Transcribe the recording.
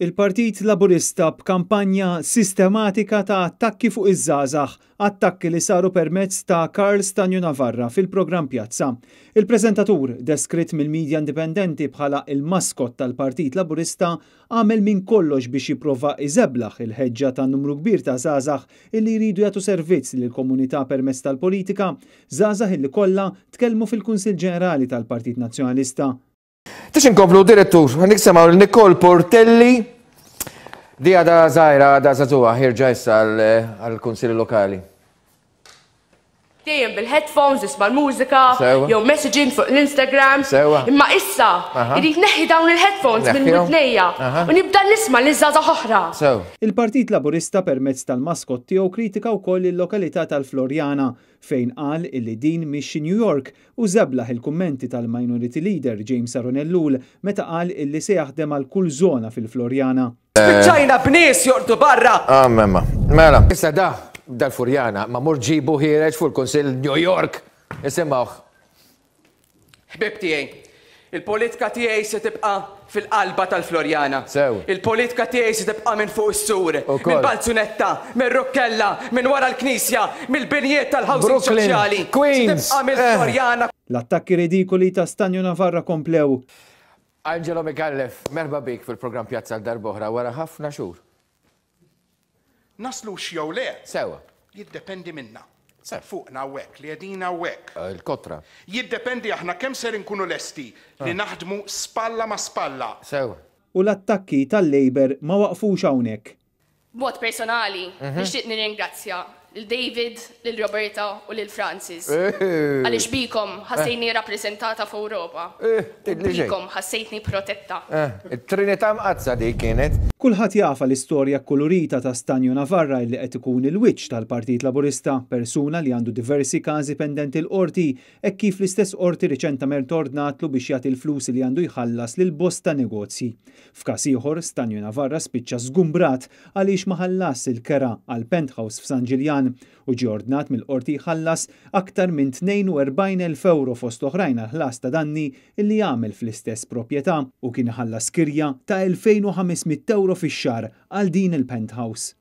Il-Partit Laburista b'kampanja sistematika ta' attakki fuq iż-żgħażagħ, attakki li saru permezz ta' Karl Stanju Navarra fil-programm Pjazza. Il-preżentatur, deskritt mill-midja indipendenti bħala il-maskot tal-Partit Laburista, għamel minn kollox biex jipprova iżeblaħ il-ħeġġa ta' numru kbir ta' żgħażagħ illi jridu jagħtu servizz lill-komunità permezz tal-politika, żgħażagħ illi kollha tkellmu fil-Kunsill Ġenerali tal-Partit Nazzjonalista. Tix inkomplu direttur, għandik semaw l-Nikol Portelli, di għada zaħira, għada zazuwa, ħirġa issa għal-Konsilli Lokali. Dejjem bil-headphones, isma' l-mużika, jew messaging fuq l-Instagram. Imma issa, irid neħi dawn il-headphones minn widnejja u nibda nisma' li żgħażagħ oħra. Il-Partit Laburista permezz tal-maskot tiegħu kritika wkoll il-lokalità tal-Florjana fejn qal illi din mhix New York u żeblaħ il-kummenti tal-Minority Leader James Aronellul meta qal illi se jaħdem għal kull żona fil-Florjana. Spiċċajna b'nies jorqdu barra! Mela, issa dal-Furjana, ma mur ġibu ħireġ fuq il-Kunsill New York. Isimgħu. Ħbib tiegħi, il-politika tiegħi se tibqa' fil-qalba tal-Florjana. Il-politika tiegħi se tibqa' minn fuq is-sur, minn Balzunetta, minn Rokkella, minn wara l-Knisja, mill-binjiet tal-housing soċjali. Queens! Tibqa' mill-Florjana. L-attakki ridikoli ta' Stanju Navarra komplew. Angelo Mikallef, merba bik fil-programm Pjazza l-darbohra wara ħafna xhur. Naslu x'jew le. Sewa. Jiddependi minna. Fuqna hawnhekk, li qegħdin hawnhekk. Il-kotra. Jiddependi aħna kemm ser inkunu lesti li naħdmu spalla ma' spalla. Sewa. U l-attakki tal-Labor ma waqfux hawnhekk. B'mod personali, nixtieq nirringrazzja lil David, lil Roberta u lil Francis. Għaliex bikom ħassejni rappreżentata f'Ewropa. Bikom ħassejtni protetta. It-Trinità mqazza dik kienet. Kulħadd jafa l-istorja kolorita ta' Stanju Navarra li qed ikun il-wiċċ tal-Partit Laburista, persuna li għandu diversi każi pendenti l-qorti hekk kif l-istess qorti riċentement ordnatlu biex jagħti l-flus li għandu jħallas lil bosta negozji. F'każ ieħor Stanju Navarra spiċċa żgumbrat għaliex ma ħallas il-kera għal penthouse f'San Ġiljan u ġie ordnat mill-qorti jħallas aktar minn 42,000 euro fost oħrajn ħlas ta' danni illi jagħmel fl-istess proprjetà u kien iħallas kirja ta' 2,500 euro fix-xahar għal din il-penthouse.